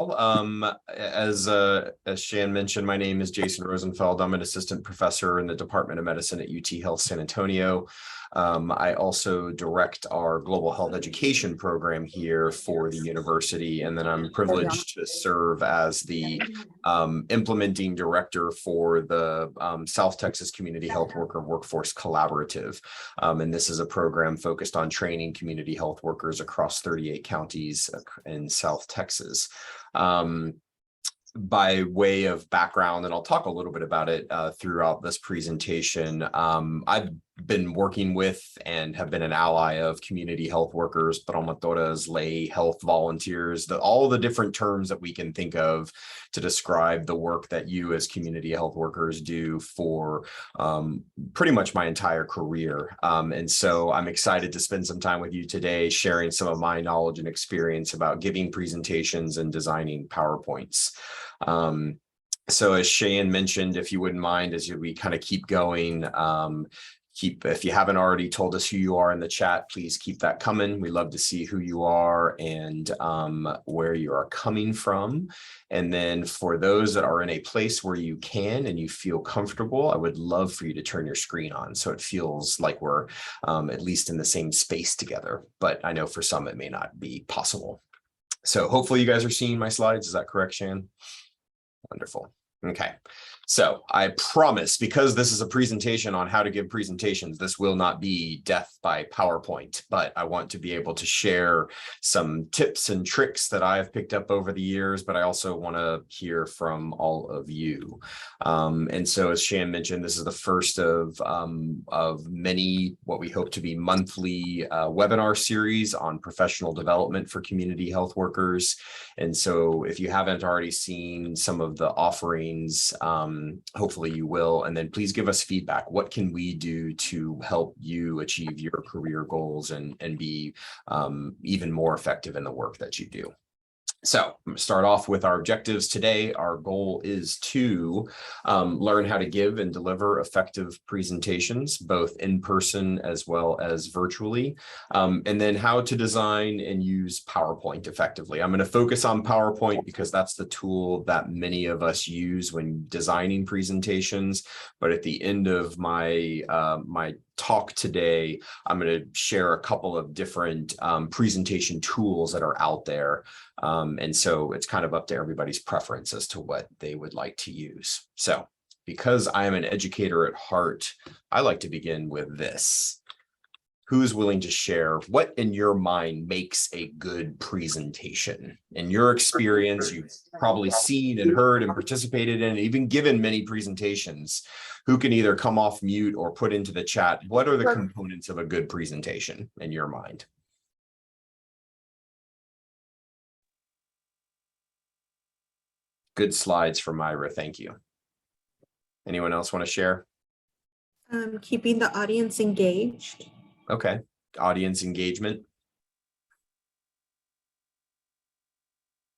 As Shan mentioned, my name is Jason Rosenfeld. I'm an assistant professor in the Department of Medicine at UT Health San Antonio. I also direct our global health education program here for the university, and then I'm privileged to serve as the implementing director for the South Texas Community Health Worker Workforce Collaborative. And this is a program focused on training community health workers across 38 counties in South Texas. By way of background, and I'll talk a little bit about it throughout this presentation, I've been working with and have been an ally of community health workers, promotoras, lay health volunteers, all the different terms that we can think of to describe the work that you as community health workers do for pretty much my entire career. And so I'm excited to spend some time with you today, sharing some of my knowledge and experience about giving presentations and designing PowerPoints. So as Cheyenne mentioned, if you wouldn't mind, as we kind of keep going, if you haven't already told us who you are in the chat, please keep that coming. We love to see who you are and where you are coming from. And then for those that are in a place where you can and you feel comfortable, I would love for you to turn your screen on so it feels like we're at least in the same space together. But I know for some it may not be possible. So hopefully you guys are seeing my slides. Is that correct, Shan? Wonderful. Okay. So I promise, because this is a presentation on how to give presentations, this will not be death by PowerPoint, but I want to be able to share some tips and tricks that I've picked up over the years, but I also want to hear from all of you. And so as Shan mentioned, this is the first of many, what we hope to be monthly webinar series on professional development for community health workers. And so if you haven't already seen some of the offerings, hopefully you will. And then please give us feedback. What can we do to help you achieve your career goals and be even more effective in the work that you do? So I'm going to start off with our objectives today. Our goal is to learn how to give and deliver effective presentations, both in person as well as virtually, and then how to design and use PowerPoint effectively. I'm going to focus on PowerPoint because that's the tool that many of us use when designing presentations. But at the end of my talk today, I'm going to share a couple of different presentation tools that are out there. And so it's kind of up to everybody's preference as to what they would like to use. So because I am an educator at heart, I like to begin with this. Who's willing to share what in your mind makes a good presentation? In your experience, you've probably seen and heard and participated in, and even given many presentations. Who can either come off mute or put into the chat, what are the components of a good presentation in your mind? Good slides from Myra, thank you. Anyone else want to share? Keeping the audience engaged. Okay, audience engagement.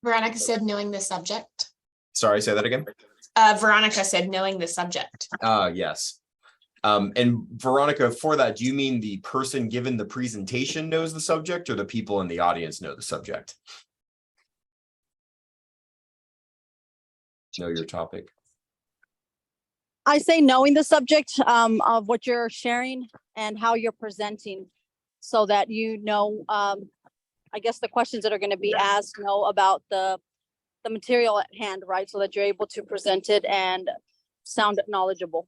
Veronica said knowing the subject. Sorry, say that again. Veronica said knowing the subject. Yes. And Veronica, for that, do you mean the person given the presentation knows the subject or the people in the audience know the subject? Know your topic. I say knowing the subject of what you're sharing and how you're presenting so that you know, I guess the questions that are going to be asked, know about the material at hand, right? So that you're able to present it and sound knowledgeable.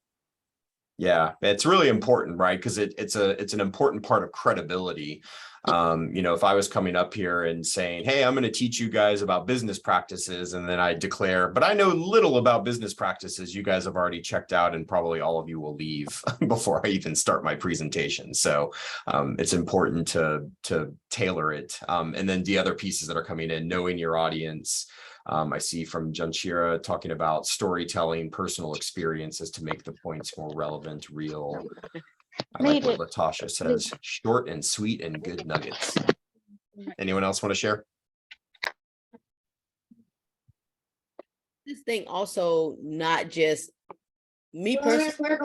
Yeah, it's really important, right? Because it's an important part of credibility. You know, if I was coming up here and saying, hey, I'm going to teach you guys about business practices, and then I declare, but I know little about business practices, you guys have already checked out and probably all of you will leave before I even start my presentation. So it's important to tailor it. And then the other pieces that are coming in, knowing your audience. I see from Janshira talking about storytelling, personal experiences to make the points more relevant, real. I like what Latasha says, short and sweet and good nuggets. Anyone else want to share? This thing also not just me personally.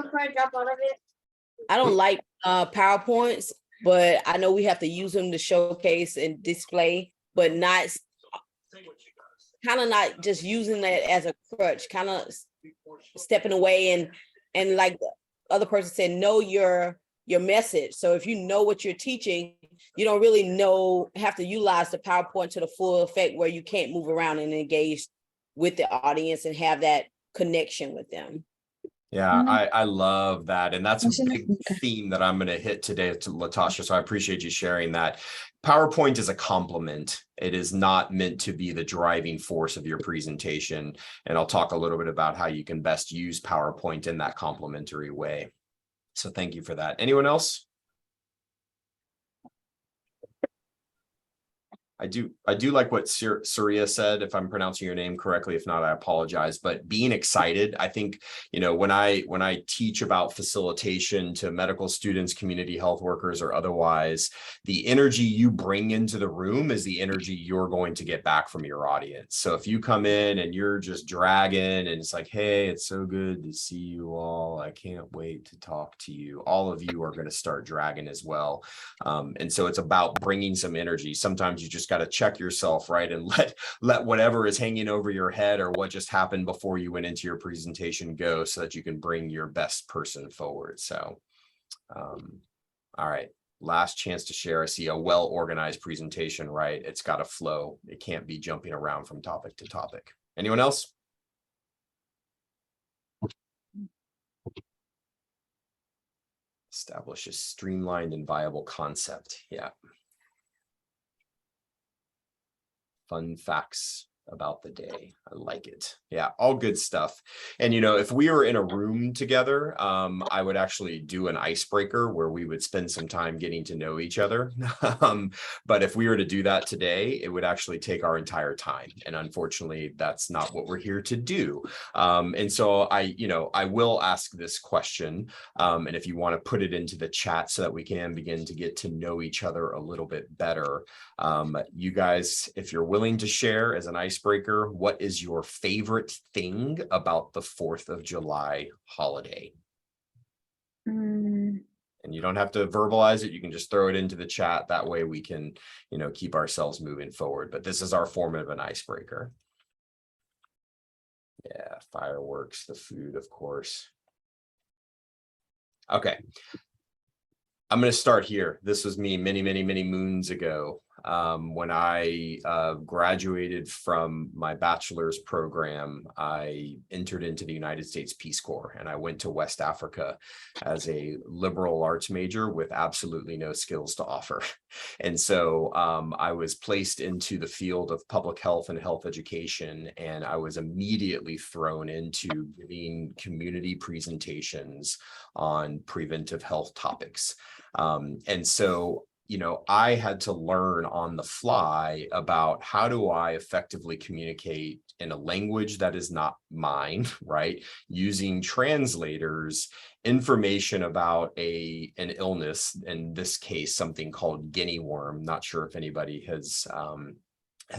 I don't like PowerPoints, but I know we have to use them to showcase and display, but not kind of not just using that as a crutch, kind of stepping away and like the other person said, know your message. So if you know what you're teaching, you don't really have to utilize the PowerPoint to the full effect where you can't move around and engage with the audience and have that connection with them. Yeah, I love that. And that's a big theme that I'm going to hit today to Latasha. So I appreciate you sharing that. PowerPoint is a complement. It is not meant to be the driving force of your presentation. And I'll talk a little bit about how you can best use PowerPoint in that complementary way. So thank you for that. Anyone else? I do like what Surya said, if I'm pronouncing your name correctly. If not, I apologize. But being excited, I think, when I teach about facilitation to medical students, community health workers, or otherwise, the energy you bring into the room is the energy you're going to get back from your audience. So if you come in and you're just dragging and it's like, hey, it's so good to see you all, I can't wait to talk to you, all of you are going to start dragging as well. And so it's about bringing some energy. Sometimes you just got to check yourself, right? And let whatever is hanging over your head or what just happened before you went into your presentation go, so that you can bring your best person forward. So, all right. Last chance to share. I see a well-organized presentation, right? It's got to flow. It can't be jumping around from topic to topic. Anyone else? Establish a streamlined and viable concept. Yeah. Fun facts about the day. I like it. Yeah, all good stuff. And if we were in a room together, I would actually do an icebreaker where we would spend some time getting to know each other. But if we were to do that today, it would actually take our entire time. And unfortunately, that's not what we're here to do. And so I will ask this question. And if you want to put it into the chat so that we can begin to get to know each other a little bit better. You guys, if you're willing to share as an icebreaker, what is your favorite thing about the 4th of July holiday? And you don't have to verbalize it. You can just throw it into the chat. That way we can, keep ourselves moving forward. But this is our form of an icebreaker. Yeah, fireworks, the food, of course. Okay. I'm going to start here. This was me many, many, many moons ago. When I graduated from my bachelor's program, I entered into the United States Peace Corps, and I went to West Africa as a liberal arts major with absolutely no skills to offer. And so I was placed into the field of public health and health education, and I was immediately thrown into giving community presentations on preventive health topics. And so I had to learn on the fly about how do I effectively communicate in a language that is not mine, right? Using translators, information about an illness, in this case, something called guinea worm. Not sure if anybody has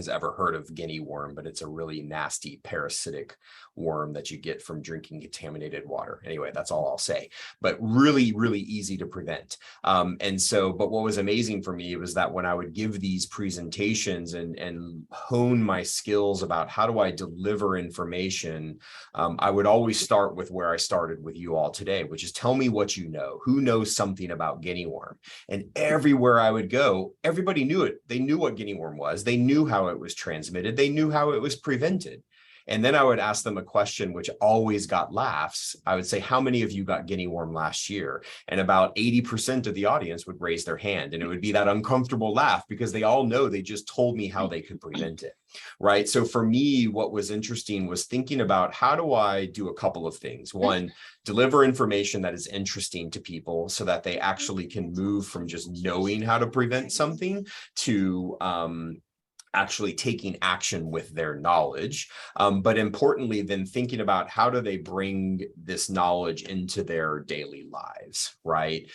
ever heard of guinea worm, but it's a really nasty parasitic worm that you get from drinking contaminated water. Anyway, that's all I'll say, but really, really easy to prevent. But what was amazing for me was that when I would give these presentations and hone my skills about how do I deliver information, I would always start with where I started with you all today, which is tell me what you know. Who knows something about guinea worm? And everywhere I would go, everybody knew it. They knew what guinea worm was. They knew how it was transmitted. They knew how it was prevented. And then I would ask them a question which always got laughs. I would say, how many of you got guinea worm last year? And about 80% of the audience would raise their hand. And it would be that uncomfortable laugh because they all know they just told me how they could prevent it, right? So for me, what was interesting was thinking about how do I do a couple of things. One, deliver information that is interesting to people so that they actually can move from just knowing how to prevent something to actually taking action with their knowledge. But importantly, then thinking about how do they bring this knowledge into their daily lives, right?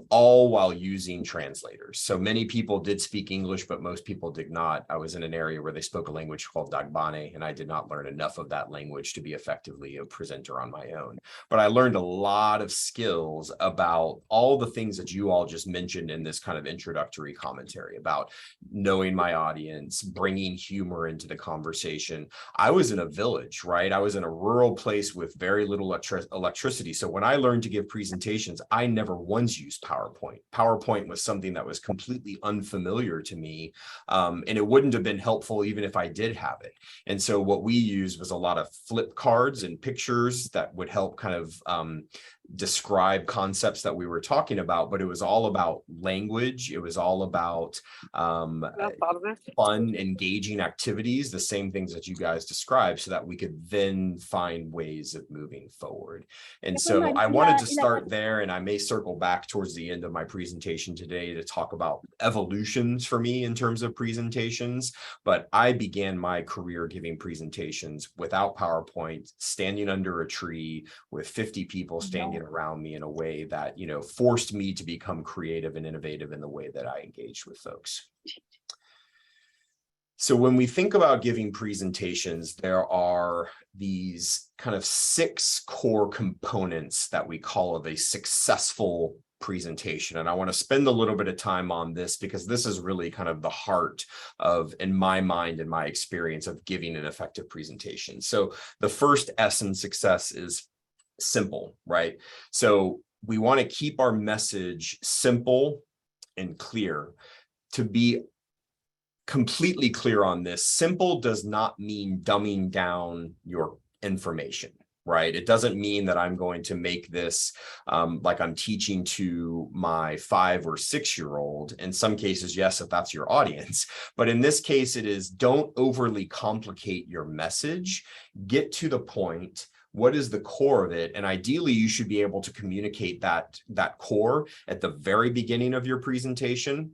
All while using translators. So many people did speak English, but most people did not. I was in an area where they spoke a language called Dagbane, and I did not learn enough of that language to be effectively a presenter on my own. But I learned a lot of skills about all the things that you all just mentioned in this kind of introductory commentary about knowing my audience, it's bringing humor into the conversation. I was in a village, right? I was in a rural place with very little electricity. So when I learned to give presentations, I never once used PowerPoint. PowerPoint was something that was completely unfamiliar to me. And it wouldn't have been helpful even if I did have it. And so what we used was a lot of flip cards and pictures that would help kind of describe concepts that we were talking about, but it was all about language. It was all about fun, engaging activities, the same things that you guys described, so that we could then find ways of moving forward. And so I wanted to start there, and I may circle back towards the end of my presentation today to talk about evolutions for me in terms of presentations. But I began my career giving presentations without PowerPoint, standing under a tree with 50 people standing around me in a way that, you know, forced me to become creative and innovative in the way that I engaged with folks. So when we think about giving presentations, there are these kind of 6 core components that we call of a successful presentation. And I want to spend a little bit of time on this because this is really kind of the heart of, in my mind and my experience, of giving an effective presentation. So the first S in success is simple, right? So we want to keep our message simple and clear. To be completely clear on this, simple does not mean dumbing down your information, right? It doesn't mean that I'm going to make this like I'm teaching to my 5 or 6-year-old. In some cases, yes, if that's your audience. But in this case, it is, don't overly complicate your message. Get to the point. What is the core of it? And ideally, you should be able to communicate that core at the very beginning of your presentation,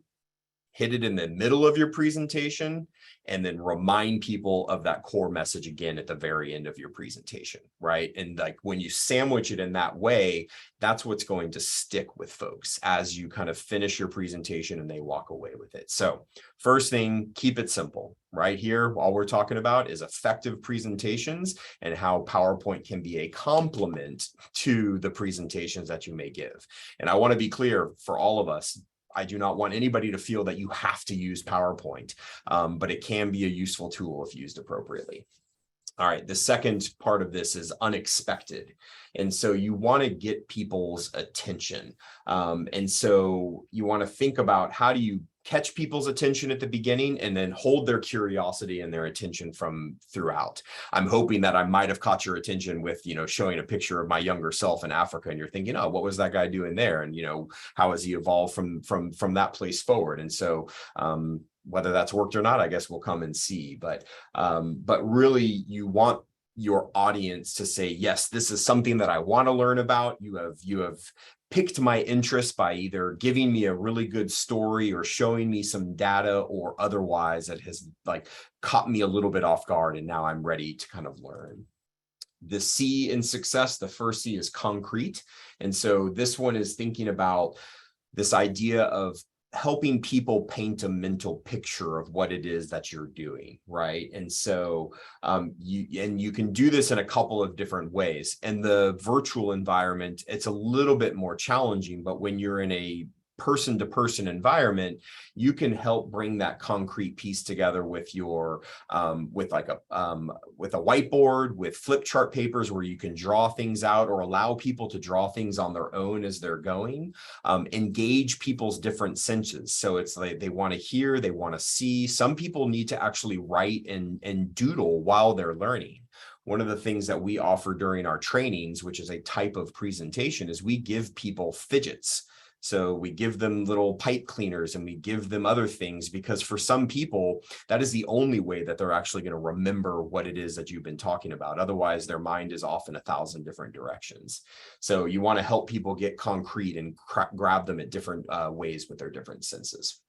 hit it in the middle of your presentation, and then remind people of that core message again at the very end of your presentation, right? And like when you sandwich it in that way, that's what's going to stick with folks as you kind of finish your presentation and they walk away with it. So first thing, keep it simple. Right here, all we're talking about is effective presentations and how PowerPoint can be a complement to the presentations that you may give. And I want to be clear for all of us, I do not want anybody to feel that you have to use PowerPoint, but it can be a useful tool if used appropriately. All right, the second part of this is unexpected. And so you want to get people's attention. And so you want to think about, how do you catch people's attention at the beginning and then hold their curiosity and their attention from throughout. I'm hoping that I might have caught your attention with, you know, showing a picture of my younger self in Africa, and you're thinking, oh, what was that guy doing there? And, you know, how has he evolved from that place forward? And so whether that's worked or not, I guess we'll come and see. But really, you want your audience to say, yes, this is something that I want to learn about. You have piqued my interest by either giving me a really good story or showing me some data or otherwise that has like caught me a little bit off guard, and now I'm ready to kind of learn. The C in success, the first C is concrete. And so this one is thinking about this idea of helping people paint a mental picture of what it is that you're doing, right? And so you can do this in a couple of different ways. In the virtual environment, it's a little bit more challenging, but when you're in a person-to-person environment, you can help bring that concrete piece together with your with a whiteboard, with flip chart papers where you can draw things out or allow people to draw things on their own as they're going. Engage people's different senses. So it's like they want to hear, they want to see. Some people need to actually write and doodle while they're learning. One of the things that we offer during our trainings, which is a type of presentation, is we give people fidgets. So we give them little pipe cleaners and we give them other things, because for some people, that is the only way that they're actually going to remember what it is that you've been talking about. Otherwise, their mind is off in 1,000 different directions. So you want to help people get concrete and grab them at different ways with their different senses.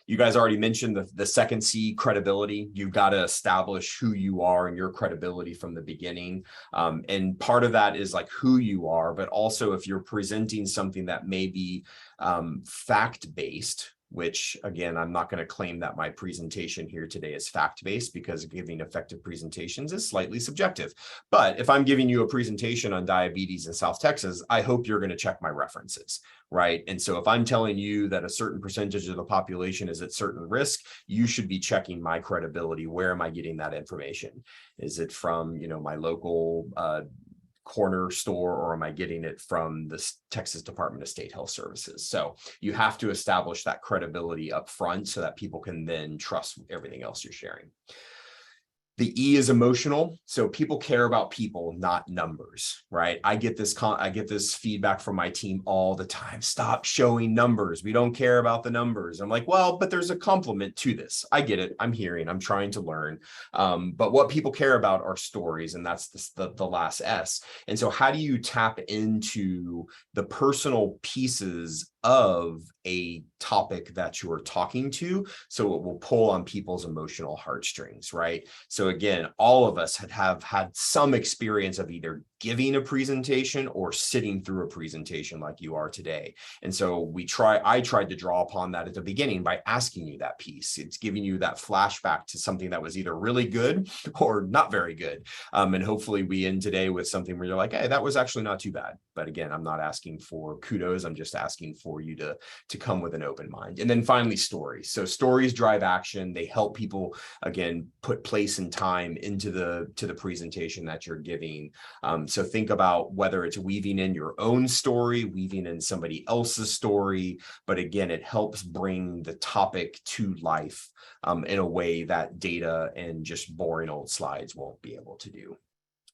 You guys already mentioned the second C, credibility. You've got to establish who you are and your credibility from the beginning. And part of that is like who you are, but also if you're presenting something that may be fact-based, which again, I'm not going to claim that my presentation here today is fact-based, because giving effective presentations is slightly subjective. But if I'm giving you a presentation on diabetes in South Texas, I hope you're going to check my references, right? And so if I'm telling you that a certain percentage of the population is at certain risk, you should be checking my credibility. Where am I getting that information? Is it from, my local corner store, or am I getting it from the Texas Department of State Health Services? So you have to establish that credibility up front so that people can then trust everything else you're sharing. The E is emotional. So people care about people, not numbers, right? I get this feedback from my team all the time. Stop showing numbers. We don't care about the numbers. I'm like, well, but there's a complement to this. I get it. I'm hearing, I'm trying to learn. But what people care about are stories, and that's the last S. And so how do you tap into the personal pieces of a topic that you're talking to, so it will pull on people's emotional heartstrings, right? So again, all of us have had some experience of either giving a presentation or sitting through a presentation like you are today. And so I tried to draw upon that at the beginning by asking you that piece. It's giving you that flashback to something that was either really good or not very good. And hopefully we end today with something where you're like, hey, that was actually not too bad. But again, I'm not asking for kudos. I'm just asking for you to come with an open mind. And then finally, stories. So stories drive action. They help people, again, put place and time into the presentation that you're giving. So think about whether it's weaving in your own story, weaving in somebody else's story, but again, it helps bring the topic to life in a way that data and just boring old slides won't be able to do.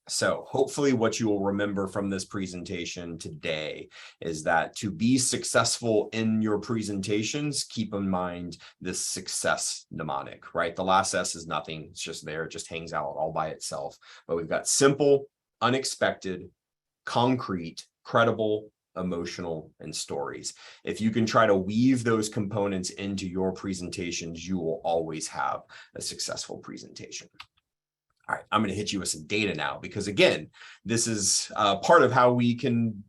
So hopefully what you will remember from this presentation today is that to be successful in your presentations, keep in mind this success mnemonic, right? The last S is nothing. It's just there. It just hangs out all by itself. But we've got simple, unexpected, concrete, credible, emotional, and stories. If you can try to weave those components into your presentations, you will always have a successful presentation. All right, I'm going to hit you with some data now, because again, this is part of how we can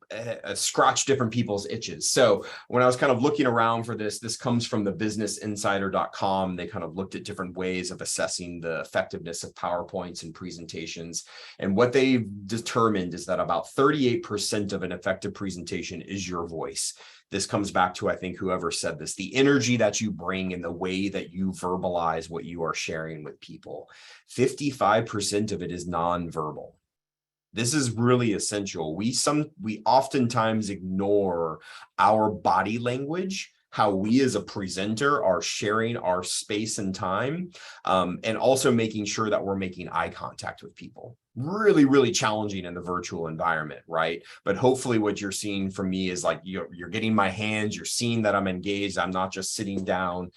scratch different people's itches. So when I was kind of looking around for this comes from the businessinsider.com. They kind of looked at different ways of assessing the effectiveness of PowerPoints and presentations. And what they've determined is that about 38% of an effective presentation is your voice. This comes back to, I think, whoever said this, the energy that you bring and the way that you verbalize what you are sharing with people. 55% of it is nonverbal. This is really essential. We oftentimes ignore our body language, how we as a presenter are sharing our space and time, and also making sure that we're making eye contact with people. Really, really challenging in the virtual environment, right? But hopefully what you're seeing from me is like, you're getting my hands, you're seeing that I'm engaged. I'm not just sitting down,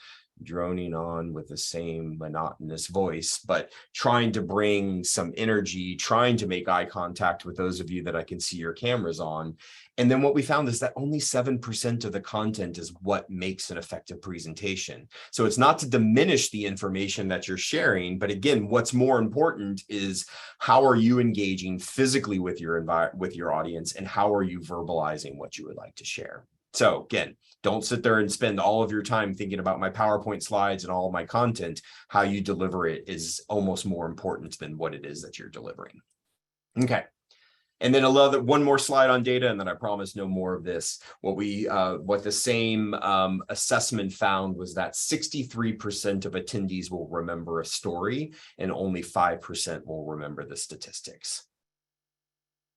droning on with the same monotonous voice, but trying to bring some energy, trying to make eye contact with those of you that I can see your cameras on. And then what we found is that only 7% of the content is what makes an effective presentation. So it's not to diminish the information that you're sharing, but again, what's more important is how are you engaging physically with your audience, and how are you verbalizing what you would like to share? So again, don't sit there and spend all of your time thinking about my PowerPoint slides and all of my content. How you deliver it is almost more important than what it is that you're delivering. Okay. And then one more slide on data, and then I promise no more of this. What the same assessment found was that 63% of attendees will remember a story, and only 5% will remember the statistics.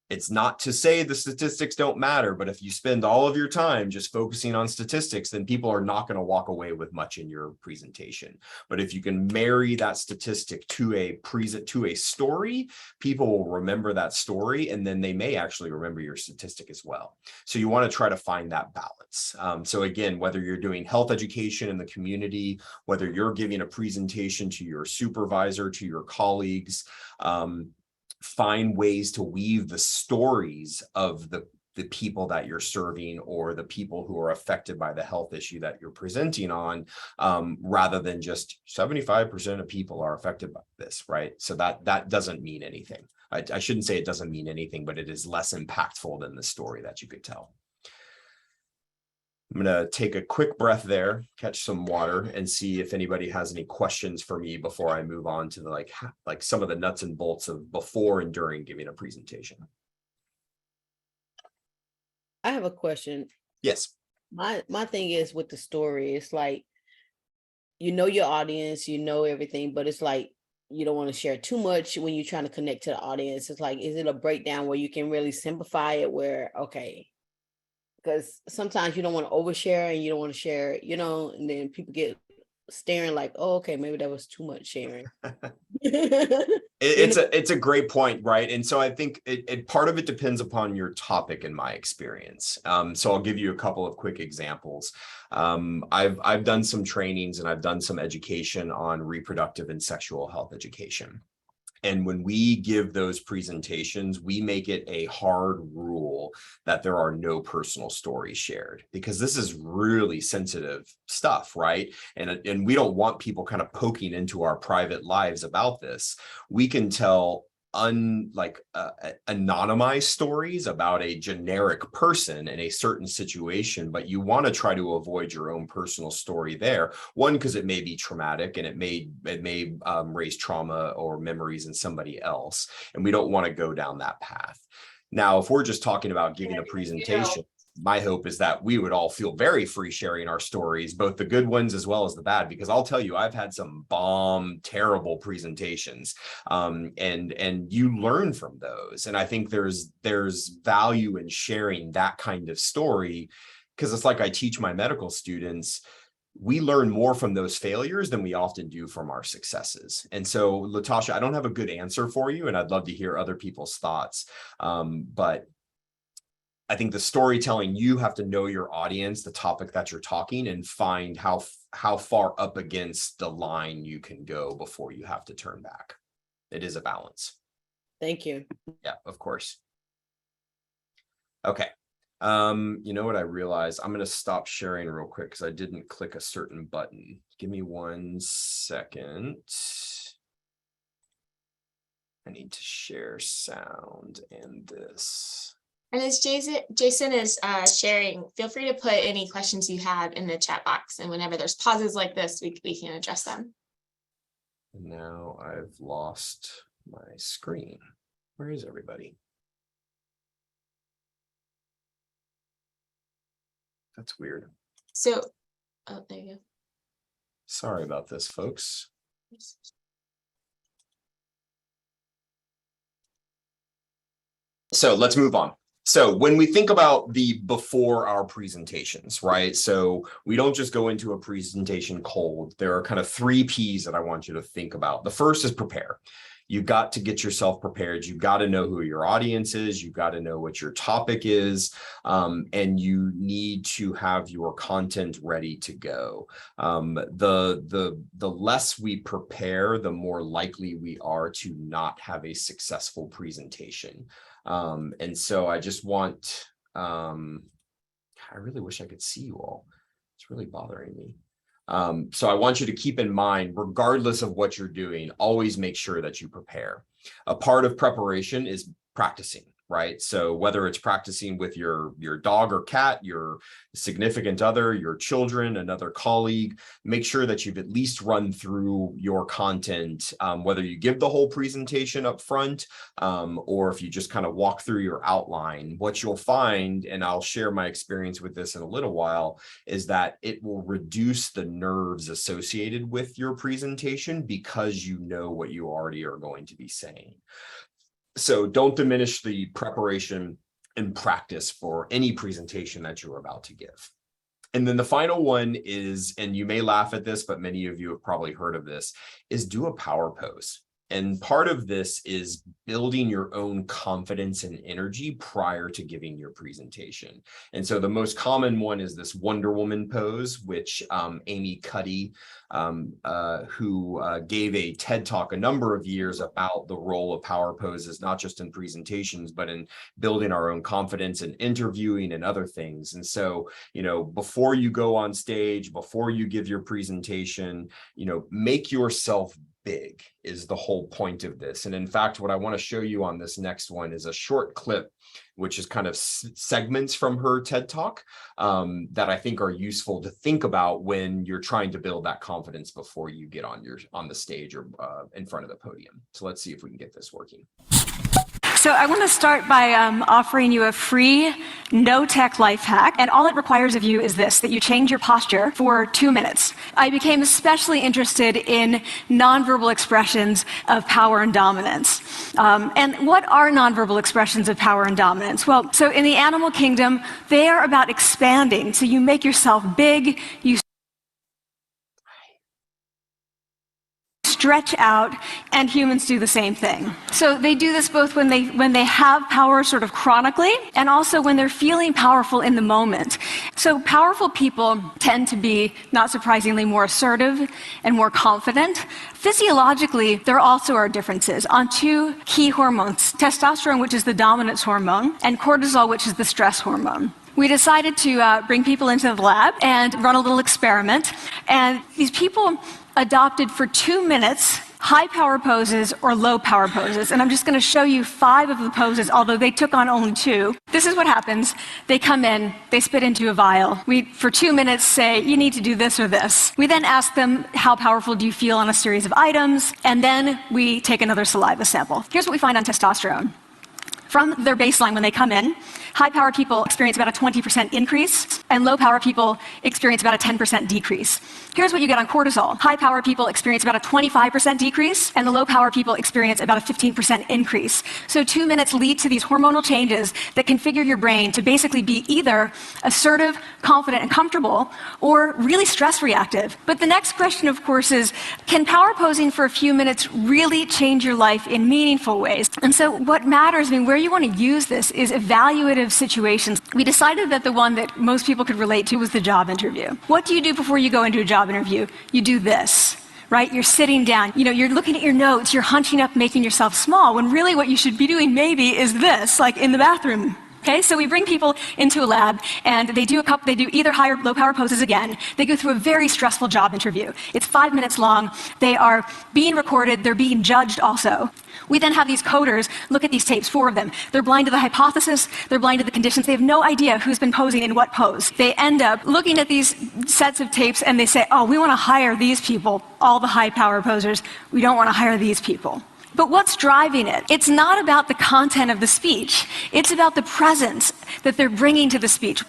It's not to say the statistics don't matter, but if you spend all of your time just focusing on statistics, then people are not going to walk away with much in your presentation. But if you can marry that statistic to a story, people will remember that story, and then they may actually remember your statistic as well. So you want to try to find that balance. So again, whether you're doing health education in the community, whether you're giving a presentation to your supervisor, to your colleagues, find ways to weave the stories of the people that you're serving, or the people who are affected by the health issue that you're presenting on, rather than just 75% of people are affected by this, right? So that doesn't mean anything. I shouldn't say it doesn't mean anything, but it is less impactful than the story that you could tell. I'm going to take a quick breath there, catch some water, and see if anybody has any questions for me before I move on to the like some of the nuts and bolts of before and during giving a presentation. I have a question. Yes. My thing is with the story, it's like, you know your audience, you know everything, but it's like you don't want to share too much when you're trying to connect to the audience. It's like, is it a breakdown where you can really simplify it where, okay, because sometimes you don't want to overshare and you don't want to share, you know, and then people get staring like, oh, okay, maybe that was too much sharing. It's a great point, right? And so I think it part of it depends upon your topic, in my experience. So I'll give you a couple of quick examples. I've done some trainings and I've done some education on reproductive and sexual health education. And when we give those presentations, we make it a hard rule that there are no personal stories shared, because this is really sensitive stuff, right? And we don't want people kind of poking into our private lives about this. We can tell anonymized stories about a generic person in a certain situation, but you want to try to avoid your own personal story there. One, because it may be traumatic and it may raise trauma or memories in somebody else, and we don't want to go down that path. Now, if we're just talking about giving a presentation, my hope is that we would all feel very free sharing our stories, both the good ones as well as the bad, because I'll tell you, I've had some terrible presentations, and you learn from those. And I think there's value in sharing that kind of story, because it's like I teach my medical students, we learn more from those failures than we often do from our successes. And so, Latasha, I don't have a good answer for you, and I'd love to hear other people's thoughts. But I think the storytelling, you have to know your audience, the topic that you're talking, and find how far up against the line you can go before you have to turn back. It is a balance. Thank you. Yeah, of course. Okay. You know what I realized? I'm going to stop sharing real quick because I didn't click a certain button. Give me 1 second. I need to share sound and this. And as Jason is sharing, feel free to put any questions you have in the chat box. And whenever there's pauses like this, we can address them. And now I've lost my screen. Where is everybody? That's weird. So, oh, there you go. Sorry about this, folks. So let's move on. So when we think about the before our presentations, right? So we don't just go into a presentation cold. There are kind of 3 P's that I want you to think about. The first is prepare. You've got to get yourself prepared. You've got to know who your audience is. You've got to know what your topic is. And you need to have your content ready to go. The less we prepare, the more likely we are to not have a successful presentation. And so I just want, I really wish I could see you all. It's really bothering me. So I want you to keep in mind, regardless of what you're doing, always make sure that you prepare. A part of preparation is practicing, right? So whether it's practicing with your dog or cat, your significant other, your children, another colleague, make sure that you've at least run through your content, whether you give the whole presentation up front, or if you just kind of walk through your outline. What you'll find, and I'll share my experience with this in a little while, is that it will reduce the nerves associated with your presentation because you know what you already are going to be saying. So don't diminish the preparation and practice for any presentation that you're about to give. And then the final one is, and you may laugh at this, but many of you have probably heard of this, is do a power pose. And part of this is building your own confidence and energy prior to giving your presentation. And so the most common one is this Wonder Woman pose, which Amy Cuddy, who gave a TED Talk a number of years about the role of power poses, not just in presentations, but in building our own confidence and interviewing and other things. And so, you know, before you go on stage, before you give your presentation, you know, make yourself big is the whole point of this. And in fact, what I want to show you on this next one is a short clip, which is kind of segments from her TED Talk that I think are useful to think about when you're trying to build that confidence before you get on the stage or in front of the podium. So let's see if we can get this working. So I want to start by offering you a free, no-tech life hack, and all it requires of you is this, that you change your posture for 2 minutes. I became especially interested in nonverbal expressions of power and dominance. And what are nonverbal expressions of power and dominance? Well, so in the animal kingdom, they are about expanding. So you make yourself big, you stretch out, and humans do the same thing. So they do this both when they have power sort of chronically, and also when they're feeling powerful in the moment. So powerful people tend to be, not surprisingly, more assertive and more confident. Physiologically, there also are differences on two key hormones, testosterone, which is the dominance hormone, and cortisol, which is the stress hormone. We decided to bring people into the lab and run a little experiment, and these people adopted for 2 minutes high power poses or low power poses. And I'm just going to show you 5 of the poses, although they took on only 2. This is what happens. They come in, they spit into a vial. We, for 2 minutes, say, you need to do this or this. We then ask them, how powerful do you feel on a series of items? And then we take another saliva sample. Here's what we find on testosterone. From their baseline when they come in, high-power people experience about a 20% increase, and low-power people experience about a 10% decrease. Here's what you get on cortisol. High-power people experience about a 25% decrease, and the low-power people experience about a 15% increase. So 2 minutes lead to these hormonal changes that configure your brain to basically be either assertive, confident, and comfortable, or really stress-reactive. But the next question, of course, is, can power posing for a few minutes really change your life in meaningful ways? And so what matters, I mean, where you want to use this is evaluative situations. We decided that the one that most people could relate to was the job interview. What do you do before you go into a job interview? You do this, right? You're sitting down, you're looking at your notes, you're hunching up, making yourself small, when really what you should be doing maybe is this, like in the bathroom. Okay, so we bring people into a lab and they do either high or low power poses again. They go through a very stressful job interview. It's 5 minutes long. They are being recorded. They're being judged also. We then have these coders look at these tapes, 4 of them. They're blind to the hypothesis. They're blind to the conditions. They have no idea who's been posing in what pose. They end up looking at these sets of tapes and they say, oh, we want to hire these people, all the high power posers. We don't want to hire these people. But what's driving it? It's not about the content of the speech. It's about the presence that they're bringing to the speech.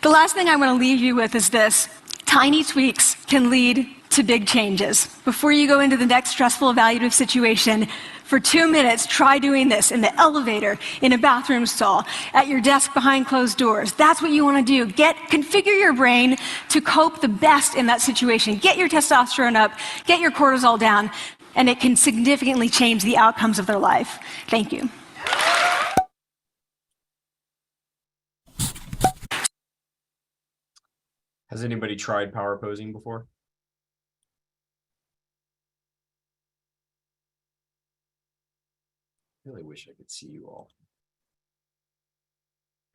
The last thing I want to leave you with is this. Tiny tweaks can lead to big changes. Before you go into the next stressful evaluative situation, for 2 minutes, try doing this in the elevator, in a bathroom stall, at your desk behind closed doors. That's what you want to do. Configure your brain to cope the best in that situation. Get your testosterone up, get your cortisol down, and it can significantly change the outcomes of their life. Thank you. Has anybody tried power posing before? I really wish I could see you all.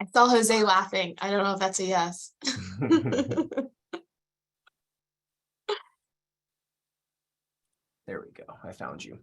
I saw Jose laughing. I don't know if that's a yes. There we go. I found you.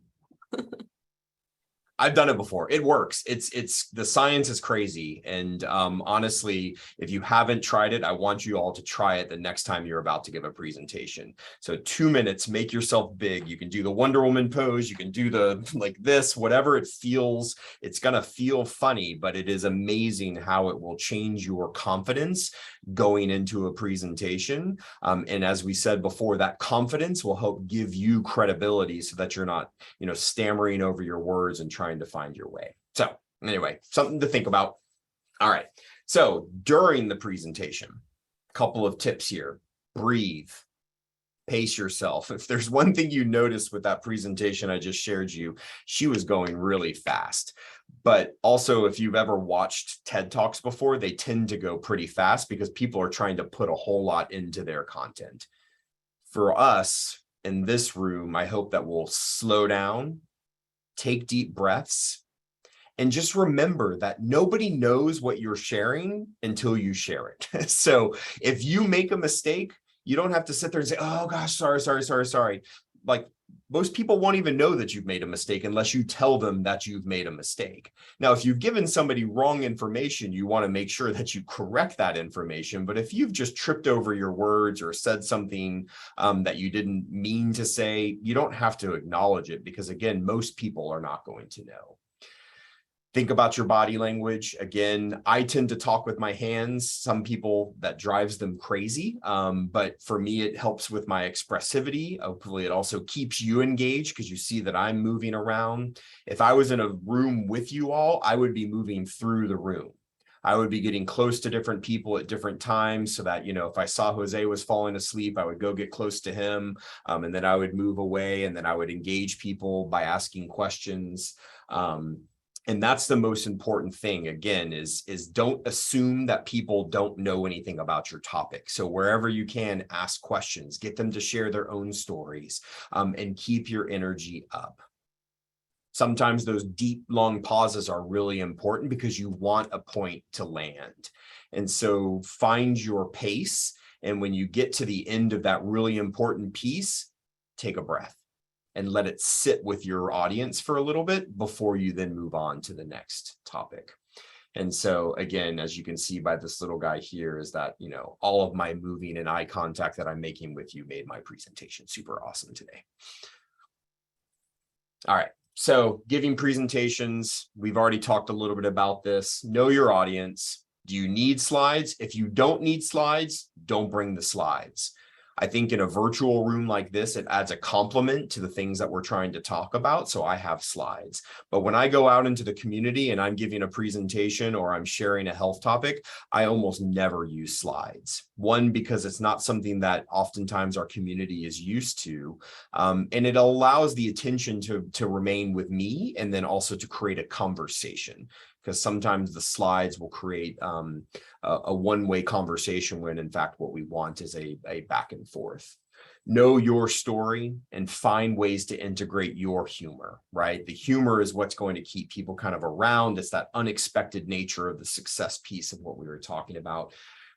I've done it before. It works. It's the science is crazy. And honestly, if you haven't tried it, I want you all to try it the next time you're about to give a presentation. So 2 minutes, make yourself big. You can do the Wonder Woman pose. You can do the like this, whatever it feels. It's going to feel funny, but it is amazing how it will change your confidence going into a presentation. And as we said before, that confidence will help give you credibility so that you're not, stammering over your words and trying to find your way. So anyway, something to think about. All right. So during the presentation, a couple of tips here. Breathe. Pace yourself. If there's one thing you noticed with that presentation I just shared you, she was going really fast. But also, if you've ever watched TED Talks before, they tend to go pretty fast because people are trying to put a whole lot into their content. For us in this room, I hope that we'll slow down, take deep breaths, and just remember that nobody knows what you're sharing until you share it. So if you make a mistake, you don't have to sit there and say, oh gosh, sorry. like most people won't even know that you've made a mistake unless you tell them that you've made a mistake. Now, if you've given somebody wrong information, you want to make sure that you correct that information. But if you've just tripped over your words or said something that you didn't mean to say, you don't have to acknowledge it, because again, most people are not going to know. Think about your body language. Again, I tend to talk with my hands. Some people, that drives them crazy. But for me, it helps with my expressivity. Hopefully, it also keeps you engaged because you see that I'm moving around. If I was in a room with you all, I would be moving through the room. I would be getting close to different people at different times so that, you know, if I saw Jose was falling asleep, I would go get close to him, and then I would move away, and then I would engage people by asking questions. And that's the most important thing, again, is don't assume that people don't know anything about your topic. So wherever you can, ask questions, get them to share their own stories, and keep your energy up. Sometimes those deep, long pauses are really important because you want a point to land. And so find your pace. And when you get to the end of that really important piece, take a breath and let it sit with your audience for a little bit before you then move on to the next topic. And so again, as you can see by this little guy here, is that, you know, all of my moving and eye contact that I'm making with you made my presentation super awesome today. All right, so giving presentations, we've already talked a little bit about this. Know your audience. Do you need slides? If you don't need slides, don't bring the slides. I think in a virtual room like this, it adds a complement to the things that we're trying to talk about. So I have slides. But when I go out into the community and I'm giving a presentation or I'm sharing a health topic, I almost never use slides. One, because it's not something that oftentimes our community is used to. And it allows the attention to remain with me and then also to create a conversation. Because sometimes the slides will create a one-way conversation when in fact what we want is a back and forth. Know your story and find ways to integrate your humor, right? The humor is what's going to keep people kind of around. It's that unexpected nature of the success piece of what we were talking about.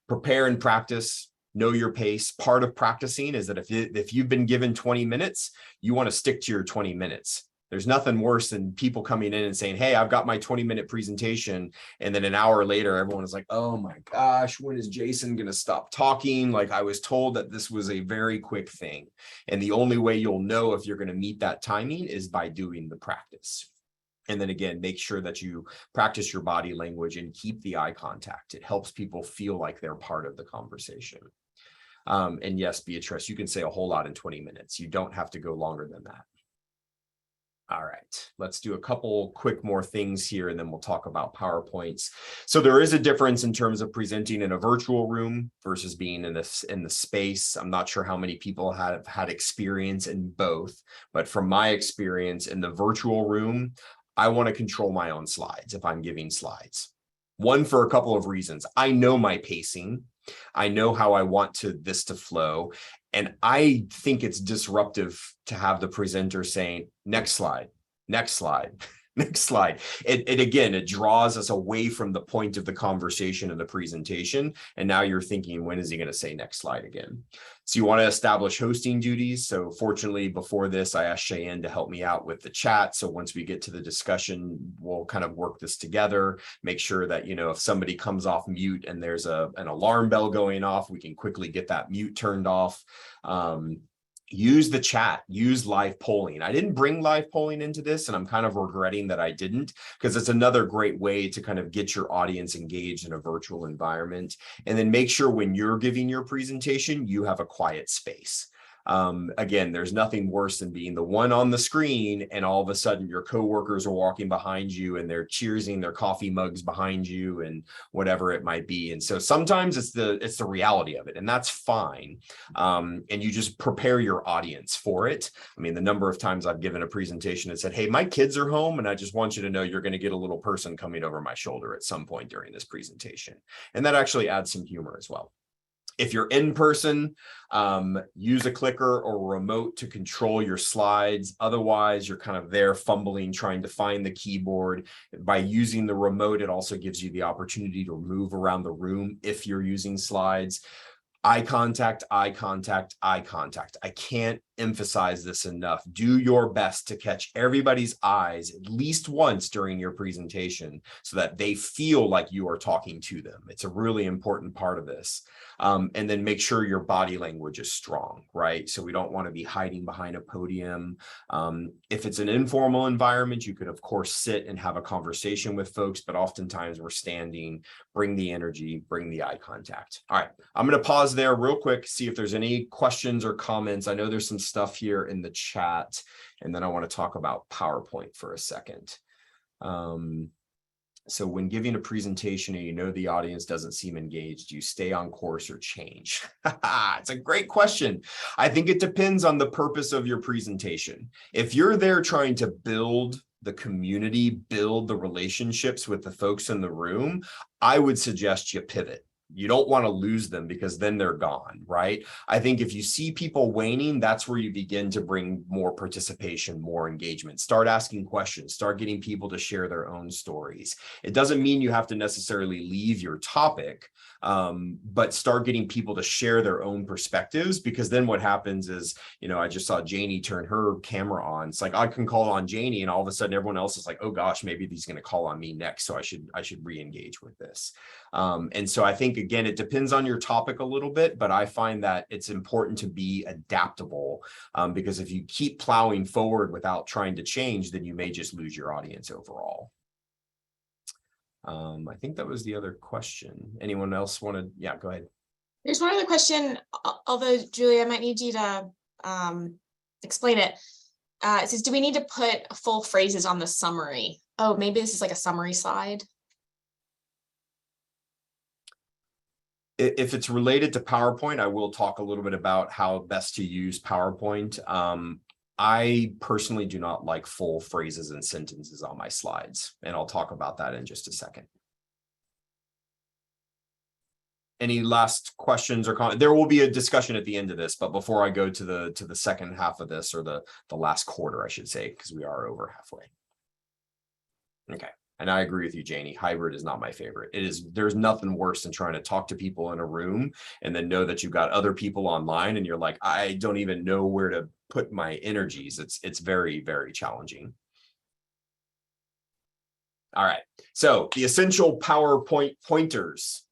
Prepare and practice. Know your pace. Part of practicing is that if you've been given 20 minutes, you want to stick to your 20 minutes. There's nothing worse than people coming in and saying, hey, I've got my 20-minute presentation. And then an hour later, everyone is like, oh my gosh, when is Jason going to stop talking? Like, I was told that this was a very quick thing. And the only way you'll know if you're going to meet that timing is by doing the practice. And then again, make sure that you practice your body language and keep the eye contact. It helps people feel like they're part of the conversation. And yes, Beatrice, you can say a whole lot in 20 minutes. You don't have to go longer than that. All right, let's do a couple quick more things here and then we'll talk about PowerPoints. So there is a difference in terms of presenting in a virtual room versus being in the space. I'm not sure how many people have had experience in both, but from my experience in the virtual room, I want to control my own slides if I'm giving slides. One, for a couple of reasons. I know my pacing. I know how I want this to flow. And I think it's disruptive to have the presenter saying, next slide, next slide, next slide. It draws us away from the point of the conversation and the presentation. And now you're thinking, when is he going to say next slide again? So you want to establish hosting duties. So fortunately, before this, I asked Cheyenne to help me out with the chat. So once we get to the discussion, we'll kind of work this together, make sure that, you know, if somebody comes off mute and there's an alarm bell going off, we can quickly get that mute turned off. Use the chat, use live polling. I didn't bring live polling into this, and I'm kind of regretting that I didn't, because it's another great way to kind of get your audience engaged in a virtual environment. And then make sure when you're giving your presentation, you have a quiet space. Again, there's nothing worse than being the one on the screen and all of a sudden your coworkers are walking behind you and they're cheersing their coffee mugs behind you and whatever it might be. And so sometimes it's the reality of it, and that's fine. And you just prepare your audience for it. I mean, the number of times I've given a presentation and said, hey, my kids are home and I just want you to know you're going to get a little person coming over my shoulder at some point during this presentation. And that actually adds some humor as well. If you're in person, use a clicker or a remote to control your slides. Otherwise, you're kind of there fumbling, trying to find the keyboard. By using the remote, it also gives you the opportunity to move around the room if you're using slides. Eye contact, eye contact, eye contact. I can't emphasize this enough. Do your best to catch everybody's eyes at least once during your presentation so that they feel like you are talking to them. It's a really important part of this. And then make sure your body language is strong, right? So we don't want to be hiding behind a podium. If it's an informal environment, you could of course sit and have a conversation with folks, but oftentimes we're standing. Bring the energy, bring the eye contact. All right, I'm going to pause there real quick, see if there's any questions or comments. I know there's some stuff here in the chat, and then I want to talk about PowerPoint for a second. So when giving a presentation and you know the audience doesn't seem engaged, do you stay on course or change? It's a great question. I think it depends on the purpose of your presentation. If you're there trying to build the community, build the relationships with the folks in the room, I would suggest you pivot. You don't want to lose them because then they're gone, right? I think if you see people waning, that's where you begin to bring more participation, more engagement. Start asking questions, start getting people to share their own stories. It doesn't mean you have to necessarily leave your topic, but start getting people to share their own perspectives, because then what happens is, I just saw Janie turn her camera on. It's like, I can call on Janie, and all of a sudden everyone else is like, oh gosh, maybe he's going to call on me next. So I should re-engage with this. And so I think, again, it depends on your topic a little bit, but I find that it's important to be adaptable, because if you keep plowing forward without trying to change, then you may just lose your audience overall. I think that was the other question. Anyone else want to? Yeah, go ahead. There's one other question, although Julie, I might need you to explain it. It says, do we need to put full phrases on the summary? Oh, maybe this is like a summary slide. If it's related to PowerPoint, I will talk a little bit about how best to use PowerPoint. I personally do not like full phrases and sentences on my slides, and I'll talk about that in just a second. Any last questions or comments? There will be a discussion at the end of this, but before I go to the second half of this, or the last quarter, I should say, because we are over halfway. Okay. And I agree with you, Janie. Hybrid is not my favorite. There's nothing worse than trying to talk to people in a room and then know that you've got other people online and you're like, I don't even know where to put my energies. It's very, very challenging. All right. So the essential PowerPoint pointers.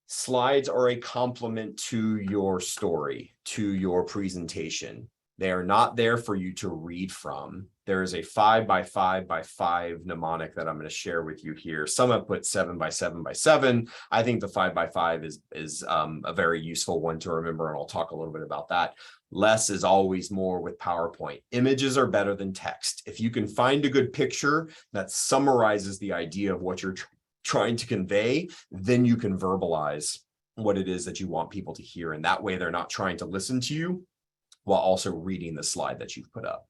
Slides are a complement to your story, to your presentation. They are not there for you to read from. There is a 5x5x5 mnemonic that I'm going to share with you here. Some have put 7x7x7. I think the 5x5 is a very useful one to remember, and I'll talk a little bit about that. Less is always more with PowerPoint. Images are better than text. If you can find a good picture that summarizes the idea of what you're trying to convey, then you can verbalize what it is that you want people to hear. And that way they're not trying to listen to you while also reading the slide that you've put up.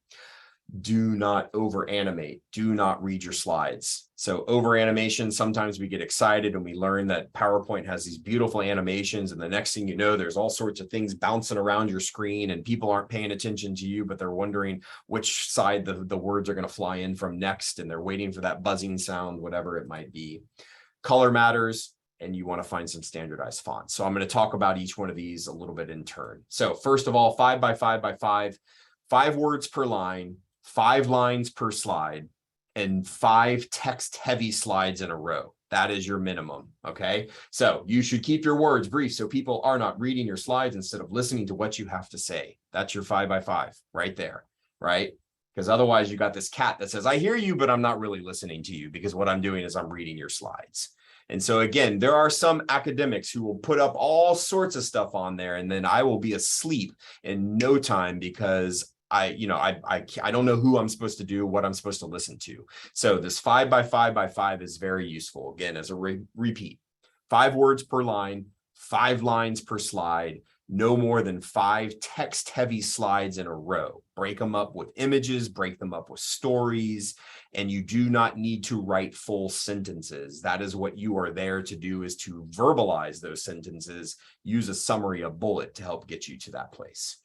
Do not over animate. Do not read your slides. So over animation, sometimes we get excited and we learn that PowerPoint has these beautiful animations, and the next thing you know, there's all sorts of things bouncing around your screen and people aren't paying attention to you, but they're wondering which side the words are going to fly in from next, and they're waiting for that buzzing sound, whatever it might be. Color matters, and you want to find some standardized fonts. So I'm going to talk about each one of these a little bit in turn. So first of all, 5x5x5, 5 words per line, 5 lines per slide, and 5 text-heavy slides in a row. That is your minimum, okay? So you should keep your words brief so people are not reading your slides instead of listening to what you have to say. That's your 5x5 right there, right? Because otherwise you got this cat that says, I hear you, but I'm not really listening to you, because what I'm doing is I'm reading your slides. And so again, there are some academics who will put up all sorts of stuff on there, and then I will be asleep in no time because I don't know who I'm supposed to do, what I'm supposed to listen to. So this 5x5x5 is very useful. Again, as a repeat, 5 words per line, 5 lines per slide, no more than 5 text-heavy slides in a row. Break them up with images, break them up with stories, and you do not need to write full sentences. That is what you are there to do, is to verbalize those sentences. Use a summary, a bullet to help get you to that place.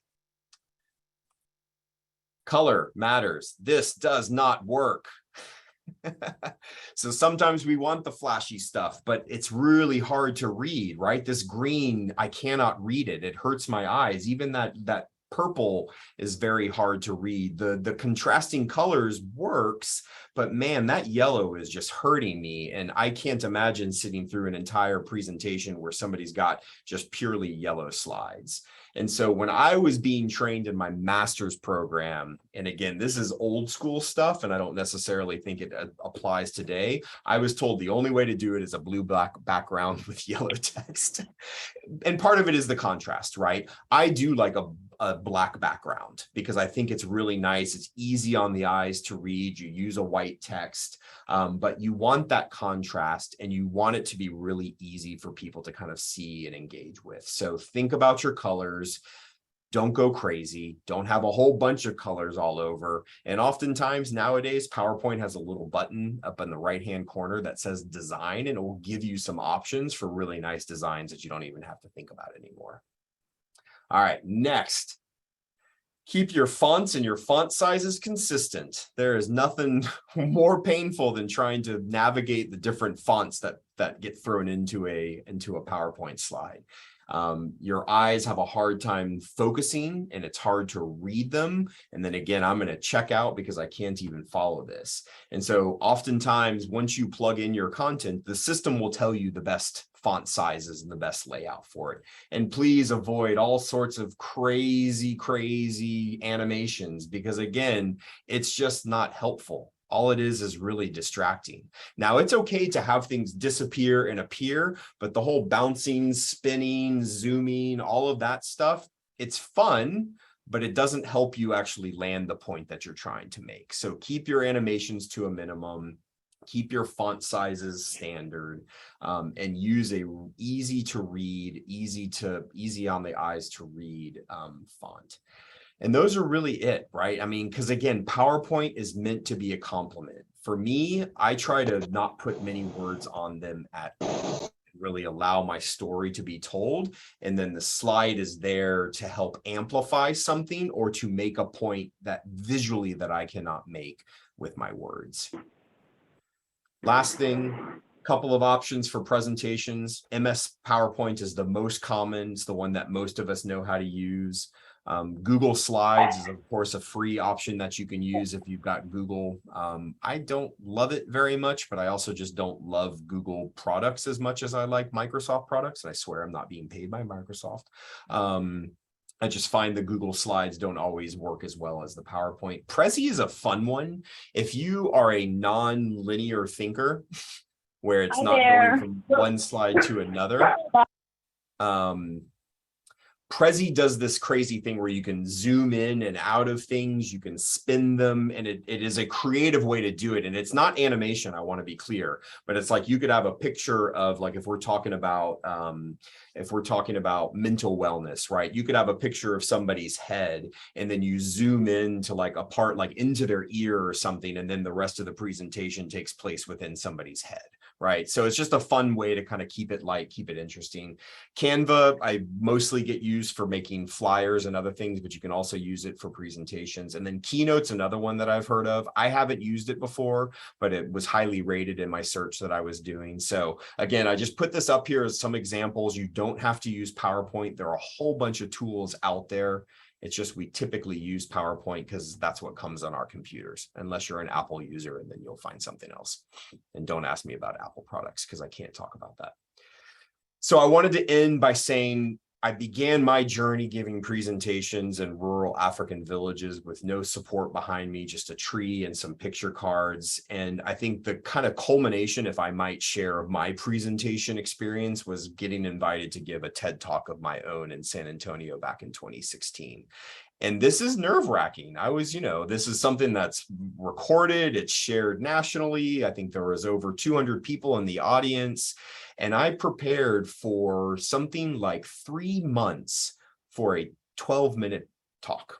Color matters. This does not work. So sometimes we want the flashy stuff, but it's really hard to read, right? This green, I cannot read it. It hurts my eyes. Even that purple is very hard to read. The contrasting colors works, but man, that yellow is just hurting me. And I can't imagine sitting through an entire presentation where somebody's got just purely yellow slides. And so when I was being trained in my master's program, and again, this is old school stuff, and I don't necessarily think it applies today, I was told the only way to do it is a blue-black background with yellow text. And part of it is the contrast, right? I do like a black background because I think it's really nice. It's easy on the eyes to read. You use a white text, but you want that contrast and you want it to be really easy for people to kind of see and engage with. So think about your colors. Don't go crazy. Don't have a whole bunch of colors all over. And oftentimes nowadays, PowerPoint has a little button up in the right-hand corner that says design, and it will give you some options for really nice designs that you don't even have to think about anymore. All right, next. Keep your fonts and your font sizes consistent. There is nothing more painful than trying to navigate the different fonts that get thrown into a PowerPoint slide. Your eyes have a hard time focusing and it's hard to read them. And then again, I'm going to check out because I can't even follow this. And so oftentimes once you plug in your content, the system will tell you the best font sizes and the best layout for it. And please avoid all sorts of crazy animations because again, it's just not helpful. All it is really distracting. Now, it's okay to have things disappear and appear, but the whole bouncing, spinning, zooming, all of that stuff, it's fun, but it doesn't help you actually land the point that you're trying to make. So keep your animations to a minimum, keep your font sizes standard, and use a easy to read, easy on the eyes to read font. And those are really it, right? I mean, because again, PowerPoint is meant to be a complement. For me, I try to not put many words on them at all, really allow my story to be told. And then the slide is there to help amplify something or to make a point that visually that I cannot make with my words. Last thing, couple of options for presentations. MS PowerPoint is the most common. It's the one that most of us know how to use. Google Slides is, of course, a free option that you can use if you've got Google. I don't love it very much, but I also just don't love Google products as much as I like Microsoft products. And I swear I'm not being paid by Microsoft. I just find the Google Slides don't always work as well as the PowerPoint. Prezi is a fun one. If you are a non-linear thinker, where it's not going from one slide to another, Prezi does this crazy thing where you can zoom in and out of things, you can spin them, and it is a creative way to do it. And it's not animation, I want to be clear, but it's like you could have a picture of, like, if we're talking about mental wellness, right? You could have a picture of somebody's head and then you zoom in to like a part, like into their ear or something, and then the rest of the presentation takes place within somebody's head. Right. So it's just a fun way to kind of keep it light, keep it interesting. Canva, I mostly get used for making flyers and other things, but you can also use it for presentations. And then Keynote's another one that I've heard of. I haven't used it before, but it was highly rated in my search that I was doing. So again, I just put this up here as some examples. You don't have to use PowerPoint. There are a whole bunch of tools out there. It's just we typically use PowerPoint because that's what comes on our computers, unless you're an Apple user, and then you'll find something else. And don't ask me about Apple products because I can't talk about that. So I wanted to end by saying I began my journey giving presentations in rural African villages with no support behind me, just a tree and some picture cards. And I think the kind of culmination, if I might share, of my presentation experience was getting invited to give a TED Talk of my own in San Antonio back in 2016. And this is nerve-wracking. This is something that's recorded, it's shared nationally. I think there was over 200 people in the audience. And I prepared for something like 3 months for a 12-minute talk.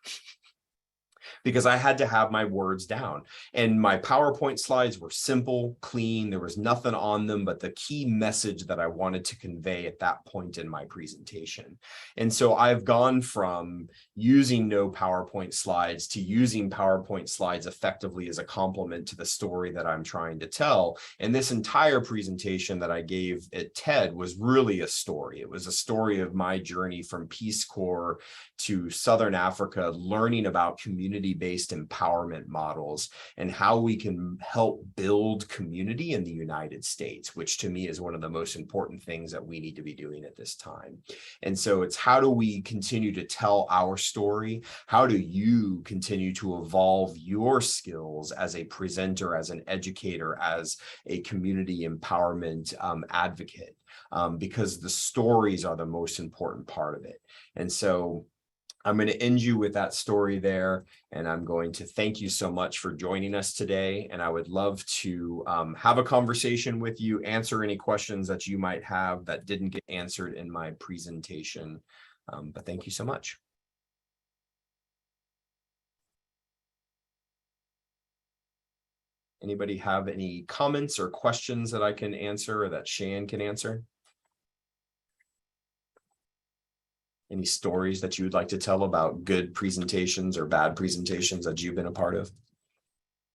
because I had to have my words down. And my PowerPoint slides were simple, clean. There was nothing on them but the key message that I wanted to convey at that point in my presentation. And so I've gone from using no PowerPoint slides to using PowerPoint slides effectively as a complement to the story that I'm trying to tell. And this entire presentation that I gave at TED was really a story. It was a story of my journey from Peace Corps to Southern Africa, learning about community-based empowerment models and how we can help build community in the United States, which to me is one of the most important things that we need to be doing at this time. And so it's how do we continue to tell our story? How do you continue to evolve your skills as a presenter, as an educator, as a community empowerment advocate? Because the stories are the most important part of it. And so I'm going to end you with that story there, and I'm going to thank you so much for joining us today. And I would love to have a conversation with you, answer any questions that you might have that didn't get answered in my presentation. But thank you so much. Anybody have any comments or questions that I can answer or that Shan can answer? Any stories that you would like to tell about good presentations or bad presentations that you've been a part of?